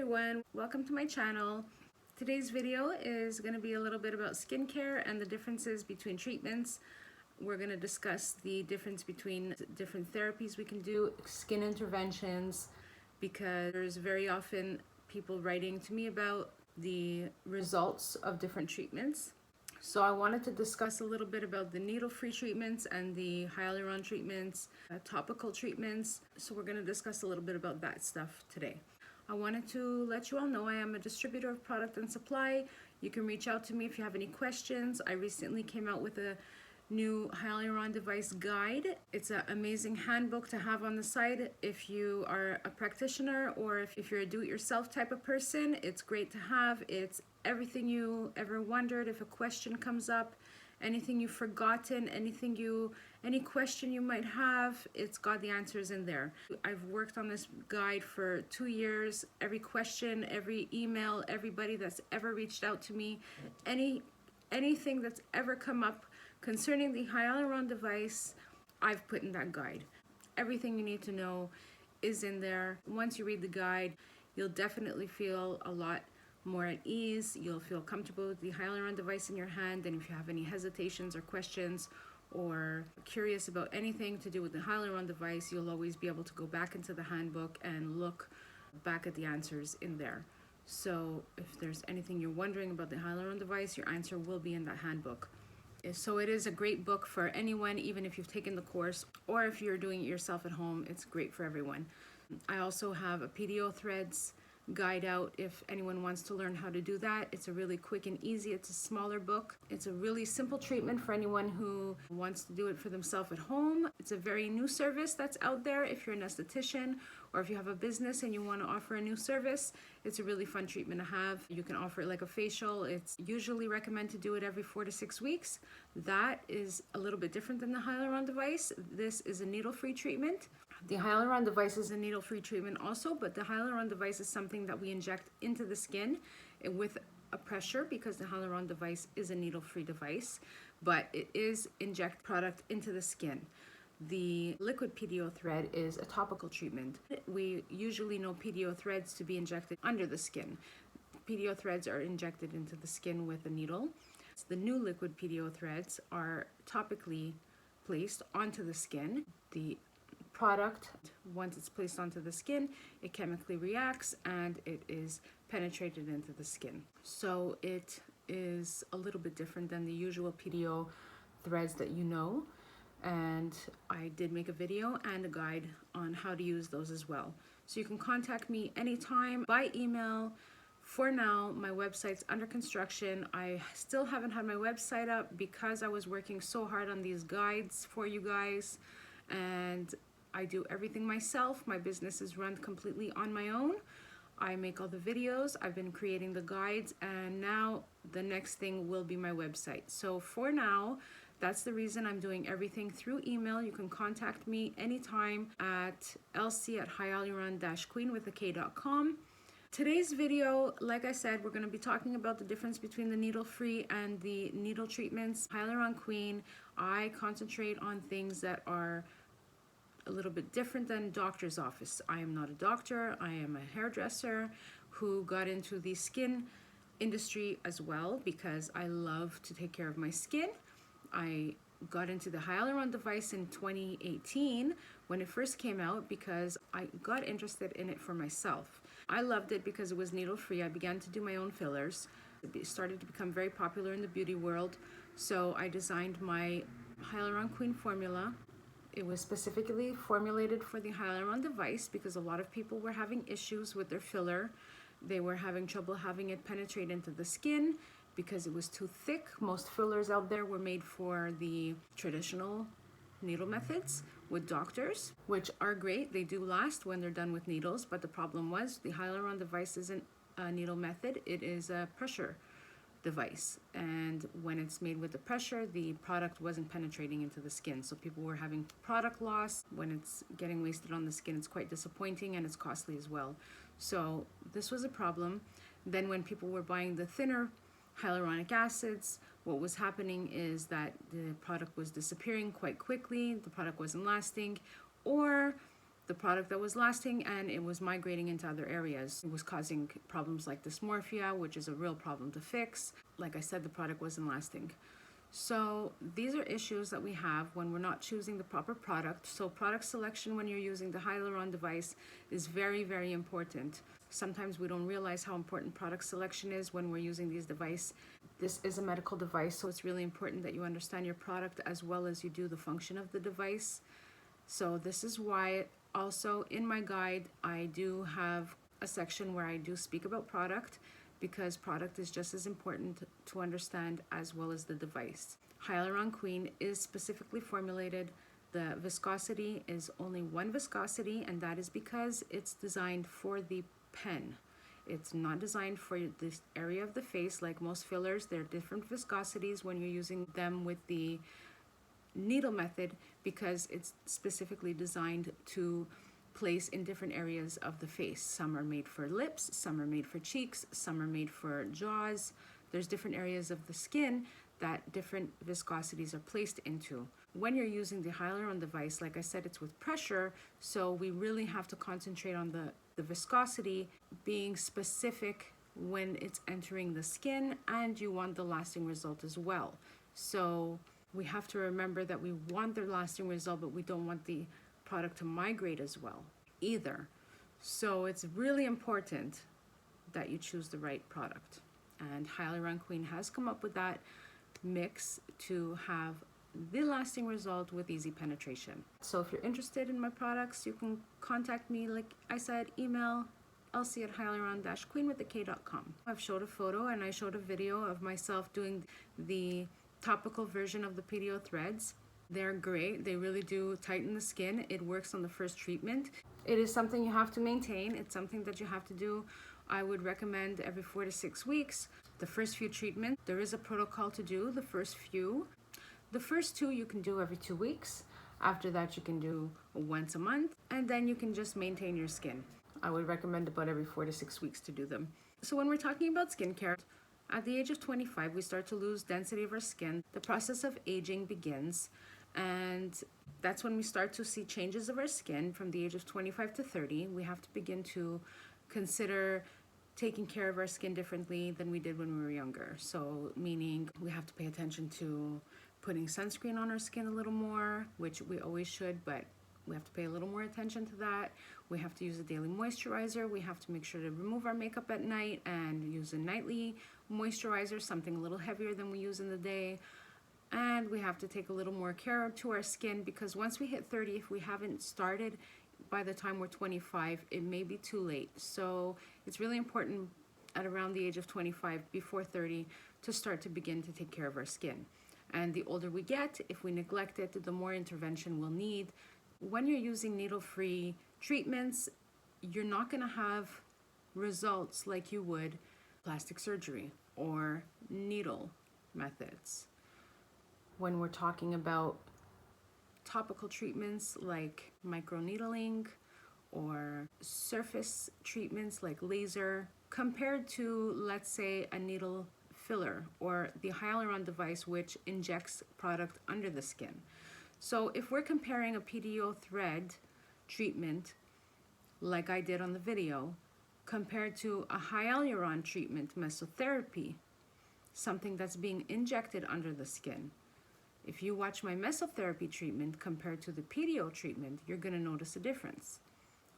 everyone, welcome to my channel. Today's video is going to be a little bit about skincare and the differences between treatments. We're going to discuss the difference between different therapies we can do, skin interventions, because there's very often people writing to me about the results of different treatments. So I wanted to discuss a little bit about the needle-free treatments and the hyaluron treatments, topical treatments. So we're going to discuss a little bit about that stuff today. I wanted to let you all know I am a distributor of product and supply. You can reach out to me if you have any questions. I recently came out with a new hyaluron device guide. It's an amazing handbook to have on the side if you are a practitioner or if you're a do-it-yourself type of person. It's great to have. It's everything you ever wondered. If a question comes up, anything you've forgotten, any question you might have, it's got the answers in there. I've worked on this guide for 2 years. Every question, every email, everybody that's ever reached out to me, anything that's ever come up concerning the hyaluron device, I've put in that guide. Everything you need to know is in there. Once you read the guide, you'll definitely feel a lot more at ease. You'll feel comfortable with the hyaluron device in your hand, and if you have any hesitations or questions or curious about anything to do with the hyaluron device, you'll always be able to go back into the handbook and look back at the answers in there. So if there's anything you're wondering about the hyaluron device, your answer will be in that handbook. So it is a great book for anyone, even if you've taken the course or if you're doing it yourself at home. It's great for everyone. I also have a PDO threads guide out if anyone wants to learn how to do that. It's a really quick and easy, it's a smaller book. It's a really simple treatment for anyone who wants to do it for themselves at home. It's a very new service that's out there. If you're an esthetician or if you have a business and you want to offer a new service, it's a really fun treatment to have. You can offer it like a facial. It's usually recommended to do it every 4 to 6 weeks. That is a little bit different than the hyaluron device. This is a needle-free treatment. The hyaluron device is a needle-free treatment also, but the hyaluron device is something that we inject into the skin with a pressure, because the hyaluron device is a needle-free device, but it is inject product into the skin. The liquid PDO thread is a topical treatment. We usually know PDO threads to be injected under the skin. PDO threads are injected into the skin with a needle. The new liquid PDO threads are topically placed onto the skin. The product, once it's placed onto the skin, it chemically reacts and it is penetrated into the skin. So it is a little bit different than the usual PDO threads that you know, and I did make a video and a guide on how to use those as well. So you can contact me anytime by email. For now, my website's under construction. I still haven't had my website up because I was working so hard on these guides for you guys, and I do everything myself. My business is run completely on my own. I make all the videos, I've been creating the guides, and now the next thing will be my website. So for now, that's the reason I'm doing everything through email. You can contact me anytime at lc@hyaluron-queen.com. Today's video, like I said, we're going to be talking about the difference between the needle-free and the needle treatments. Hyaluron Queen, I concentrate on things that are a little bit different than doctor's office. I am not a doctor. I am a hairdresser who got into the skin industry as well because I love to take care of my skin. I got into the hyaluron device in 2018 when it first came out because I got interested in it for myself. I loved it because it was needle-free. I began to do my own fillers. It started to become very popular in the beauty world. So I designed my Hyaluron Queen formula. It was specifically formulated for the hyaluron device because a lot of people were having issues with their filler. They were having trouble having it penetrate into the skin because it was too thick. Most fillers out there were made for the traditional needle methods with doctors, which are great. They do last when they're done with needles, but the problem was the hyaluron device isn't a needle method. It is a pressure device, and when it's made with the pressure, the product wasn't penetrating into the skin, so people were having product loss. When it's getting wasted on the skin, it's quite disappointing and it's costly as well. So this was a problem. Then when people were buying the thinner hyaluronic acids, what was happening is that the product was disappearing quite quickly, the product wasn't lasting, or the product that was lasting, and it was migrating into other areas. It was causing problems like dysmorphia, which is a real problem to fix. Like I said, the product wasn't lasting. So these are issues that we have when we're not choosing the proper product. So product selection when you're using the hyaluron device is very, very important. Sometimes we don't realize how important product selection is when we're using these devices. This is a medical device, so it's really important that you understand your product as well as you do the function of the device. So this is why also in my guide, I do have a section where I do speak about product, because product is just as important to understand as well as the device. Hyaluron Kween is specifically formulated. The viscosity is only one viscosity, and that is because it's designed for the pen. It's not designed for this area of the face like most fillers. There are different viscosities when you're using them with the needle method, because it's specifically designed to place in different areas of the face. Some are made for lips, some are made for cheeks, some are made for jaws. There's different areas of the skin that different viscosities are placed into. When you're using the hyaluron device, like I said, it's with pressure, so we really have to concentrate on the viscosity being specific when it's entering the skin, and you want the lasting result as well. So we have to remember that we want the lasting result, but we don't want the product to migrate as well either. So it's really important that you choose the right product, and Hyaluron Kween has come up with that mix to have the lasting result with easy penetration. So if you're interested in my products, you can contact me, like I said, email lc@hyaluron-kween.com. I've showed a photo and I showed a video of myself doing the topical version of the PDO threads. They're great. They really do tighten the skin. It works on the first treatment. It is something you have to maintain. It's something that you have to do. I would recommend every 4 to 6 weeks. The first few treatments, there is a protocol to do the first few. The first 2 you can do every 2 weeks. After that you can do once a month, and then you can just maintain your skin. I would recommend about every 4 to 6 weeks to do them. So when we're talking about skincare, at the age of 25, we start to lose density of our skin. The process of aging begins, and that's when we start to see changes of our skin from the age of 25 to 30. We have to begin to consider taking care of our skin differently than we did when we were younger. So meaning we have to pay attention to putting sunscreen on our skin a little more, which we always should, but we have to pay a little more attention to that. We have to use a daily moisturizer. We have to make sure to remove our makeup at night and use a nightly moisturizer, something a little heavier than we use in the day. And we have to take a little more care to our skin, because once we hit 30, if we haven't started by the time we're 25, it may be too late. So it's really important at around the age of 25, before 30, to start to begin to take care of our skin. And the older we get, if we neglect it, the more intervention we'll need. When you're using needle-free treatments, you're not going to have results like you would plastic surgery or needle methods. When we're talking about topical treatments like microneedling or surface treatments like laser, compared to, let's say, a needle filler or the hyaluron device, which injects product under the skin. So if we're comparing a PDO thread treatment, like I did on the video, compared to a hyaluron treatment, mesotherapy, something that's being injected under the skin, if you watch my mesotherapy treatment compared to the PDO treatment, you're going to notice a difference.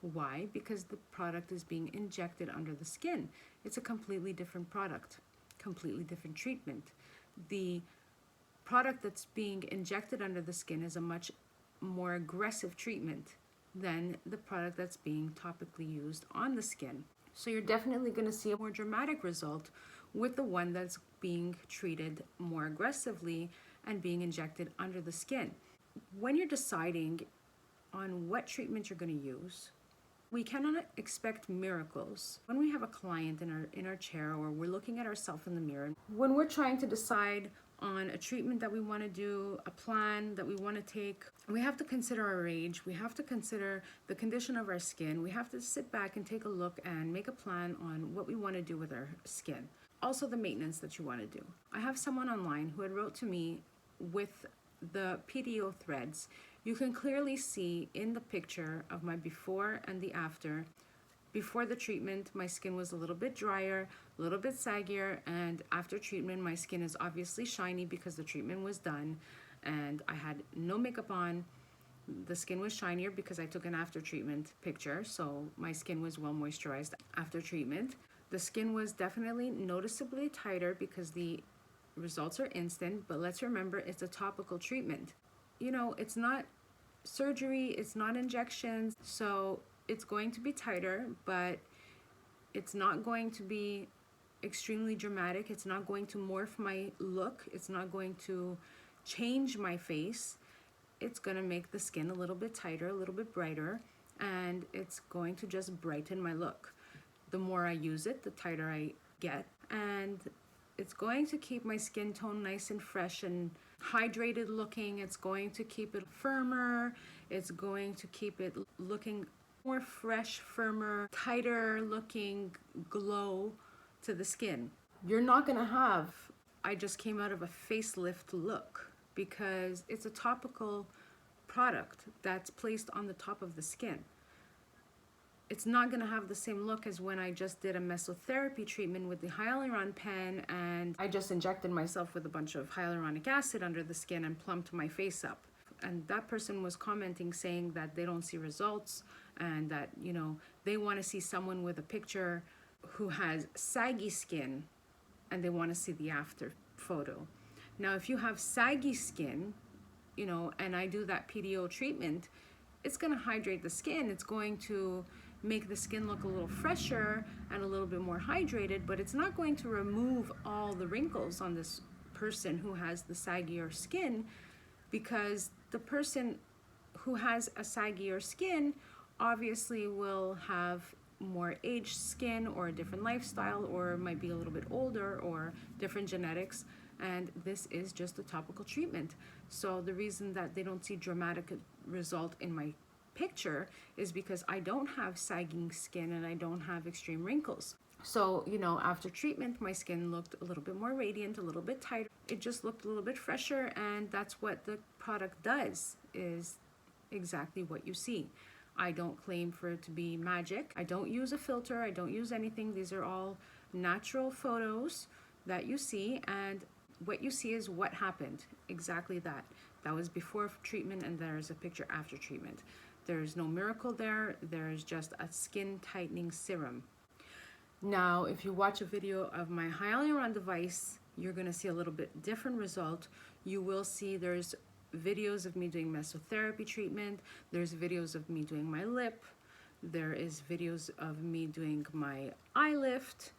Why? Because the product is being injected under the skin. It's a completely different product, completely different treatment. The product that's being injected under the skin is a much more aggressive treatment than the product that's being topically used on the skin. So you're definitely going to see a more dramatic result with the one that's being treated more aggressively and being injected under the skin. When you're deciding on what treatment you're going to use, we cannot expect miracles. When we have a client in our chair, or we're looking at ourselves in the mirror, when we're trying to decide on a treatment that we want to do, a plan that we want to take, we have to consider our age, we have to consider the condition of our skin, we have to sit back and take a look and make a plan on what we want to do with our skin. Also the maintenance that you want to do. I have someone online who had wrote to me with the PDO threads. You can clearly see in the picture of my before and the after. Before the treatment, my skin was a little bit drier, a little bit saggier, and after treatment, my skin is obviously shiny because the treatment was done and I had no makeup on. The skin was shinier because I took an after treatment picture, so my skin was well moisturized after treatment. The skin was definitely noticeably tighter because the results are instant, but let's remember it's a topical treatment. You know, it's not surgery, it's not injections, so it's going to be tighter, but it's not going to be extremely dramatic. It's not going to morph my look. It's not going to change my face. It's going to make the skin a little bit tighter, a little bit brighter, and it's going to just brighten my look. The more I use it, the tighter I get, and it's going to keep my skin tone nice and fresh and hydrated looking. It's going to keep it firmer. It's going to keep it looking more fresh, firmer, tighter looking glow to the skin. You're not gonna have, I just came out of a facelift look, because it's a topical product that's placed on the top of the skin. It's not gonna have the same look as when I just did a mesotherapy treatment with the hyaluron pen and I just injected myself with a bunch of hyaluronic acid under the skin and plumped my face up. And that person was commenting saying that they don't see results and that, you know, they want to see someone with a picture who has saggy skin and they want to see the after photo. Now, if you have saggy skin, you know, and I do that PDO treatment, it's going to hydrate the skin. It's going to make the skin look a little fresher and a little bit more hydrated, but it's not going to remove all the wrinkles on this person who has the saggier skin, because the person who has a saggier skin obviously will have more aged skin or a different lifestyle, or might be a little bit older or different genetics, and this is just a topical treatment. So the reason that they don't see dramatic result in my picture is because I don't have sagging skin and I don't have extreme wrinkles. So, you know, after treatment, my skin looked a little bit more radiant, a little bit tighter. It just looked a little bit fresher, and that's what the product does, is exactly what you see. I don't claim for it to be magic. I don't use a filter. I don't use anything. These are all natural photos that you see, and what you see is what happened. Exactly that. That was before treatment, and there's a picture after treatment. There's no miracle there. There's just a skin tightening serum. Now, if you watch a video of my hyaluron device, you're going to see a little bit different result. You will see there's videos of me doing mesotherapy treatment. There's videos of me doing my lip. There is videos of me doing my eye lift.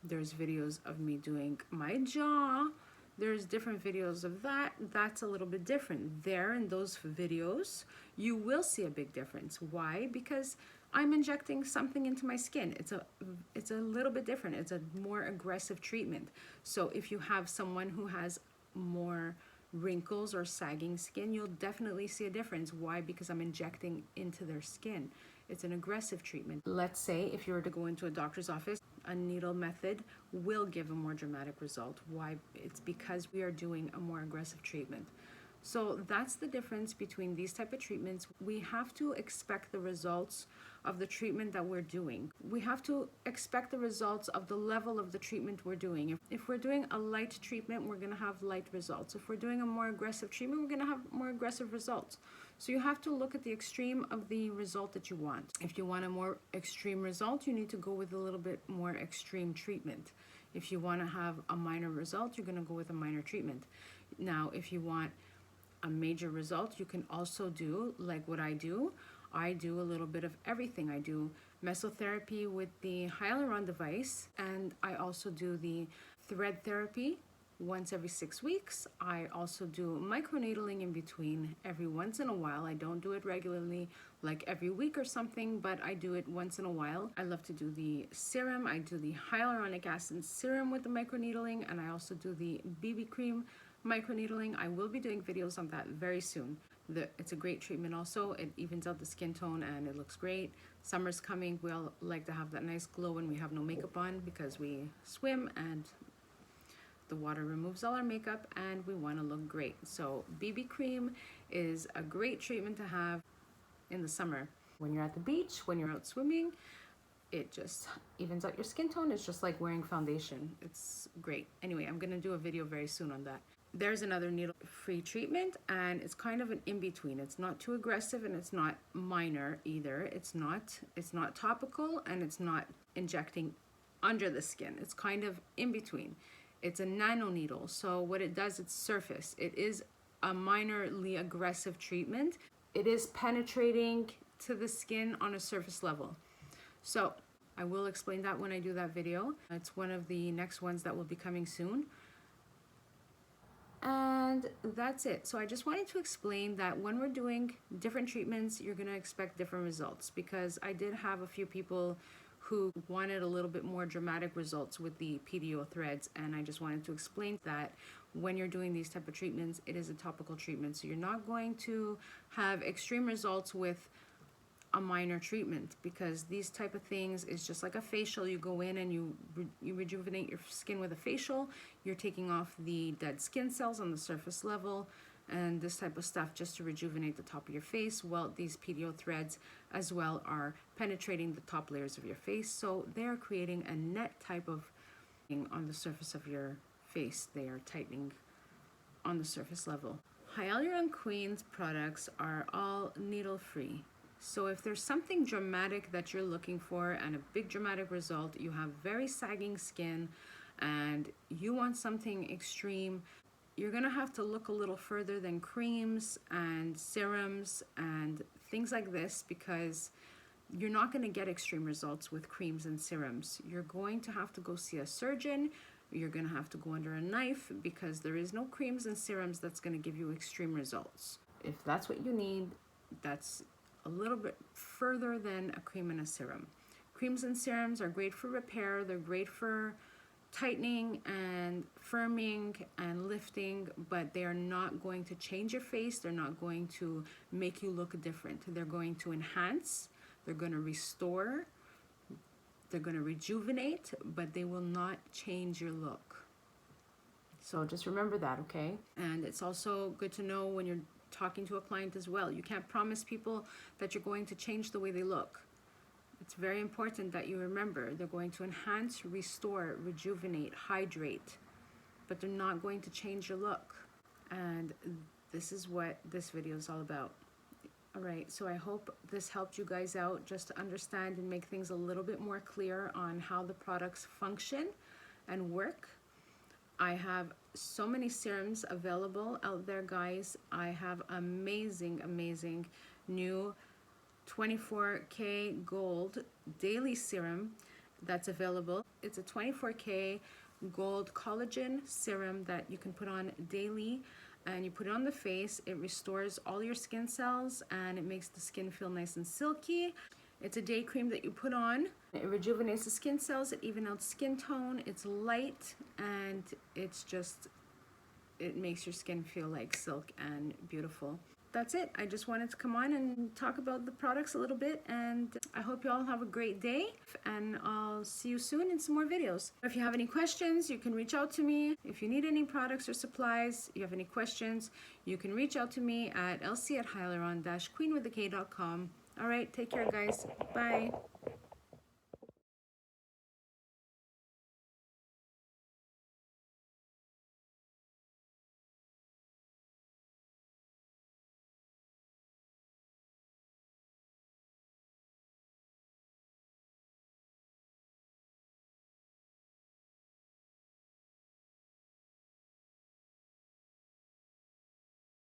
There's videos of me doing my jaw. There's different videos of that. That's a little bit different. There in those videos, you will see a big difference. Why? Because I'm injecting something into my skin. It's a little bit different. It's a more aggressive treatment. So if you have someone who has more wrinkles or sagging skin, you'll definitely see a difference. Why? Because I'm injecting into their skin. It's an aggressive treatment. Let's say if you were to go into a doctor's office, a needle method will give a more dramatic result. Why? It's because we are doing a more aggressive treatment. So that's the difference between these type of treatments. We have to expect the results of the treatment that we're doing. We have to expect the results of the level of the treatment we're doing. If we're doing a light treatment, we're going to have light results. If we're doing a more aggressive treatment, we're going to have more aggressive results. So you have to look at the extreme of the result that you want. If you want a more extreme result, you need to go with a little bit more extreme treatment. If you want to have a minor result, you're going to go with a minor treatment. Now, if you want a major result, you can also do like what I do. I do a little bit of everything. I do mesotherapy with the hyaluron device, and I also do the thread therapy once every 6 weeks. I also do microneedling in between every once in a while. I don't do it regularly, like every week or something, but I do it once in a while. I love to do the serum. I do the hyaluronic acid serum with the microneedling, and I also do the BB cream microneedling. I will be doing videos on that very soon. It's a great treatment also. It evens out the skin tone and it looks great. Summer's coming. We all like to have that nice glow when we have no makeup on because we swim and The water removes all our makeup and we want to look great. So BB cream is a great treatment to have in the summer. When you're at the beach, when you're out swimming, it just evens out your skin tone. It's just like wearing foundation. It's great. Anyway, I'm gonna do a video very soon on that. There's another needle-free treatment, and it's kind of an in-between. It's not too aggressive and it's not minor either. It's not topical and it's not injecting under the skin. It's kind of in between. It's a nano needle. So what it does, it's surface. It is a minorly aggressive treatment. It is penetrating to the skin on a surface level. So I will explain that when I do that video. It's one of the next ones that will be coming soon. And that's it. So I just wanted to explain that when we're doing different treatments, you're going to expect different results, because I did have a few people who wanted a little bit more dramatic results with the PDO threads, and I just wanted to explain that when you're doing these type of treatments, it is a topical treatment. So you're not going to have extreme results with a minor treatment, because these type of things is just like a facial. You go in and you rejuvenate your skin with a facial. You're taking off the dead skin cells on the surface level and this type of stuff just to rejuvenate the top of your face. Well, these PDO threads as well are penetrating the top layers of your face, so they're creating a net type of thing on the surface of your face. They are tightening on the surface level. Hyaluronic Kween's products are all needle free. So if there's something dramatic that you're looking for and a big dramatic result, you have very sagging skin and you want something extreme, you're gonna have to look a little further than creams and serums and things like this, because you're not gonna get extreme results with creams and serums. You're going to have to go see a surgeon. You're gonna have to go under a knife, because there is no creams and serums that's gonna give you extreme results. If that's what you need, that's a little bit further than a cream and a serum. Creams and serums are great for repair. They're great for tightening and firming and lifting, but they are not going to change your face. They're not going to make you look different. They're going to enhance, they're going to restore, they're going to rejuvenate, but they will not change your look. So just remember that, okay? And it's also good to know when you're talking to a client as well. You can't promise people that you're going to change the way they look. It's very important that you remember they're going to enhance, restore, rejuvenate, hydrate, but they're not going to change your look. And this is what this video is all about. All right, so I hope this helped you guys out just to understand and make things a little bit more clear on how the products function and work. I have so many serums available out there, guys. I have amazing new 24K Gold Daily Serum that's available. It's a 24K Gold Collagen Serum that you can put on daily, and you put it on the face. It restores all your skin cells and it makes the skin feel nice and silky. It's a day cream that you put on. It rejuvenates the skin cells, it evens out skin tone, it's light, and it makes your skin feel like silk and beautiful. That's it. I just wanted to come on and talk about the products a little bit, and I hope you all have a great day, and I'll see you soon in some more videos. If you have any questions, you can reach out to me. If you need any products or supplies, you have any questions, you can reach out to me at lc@hyaluron-queen.com. All right, take care, guys. Bye.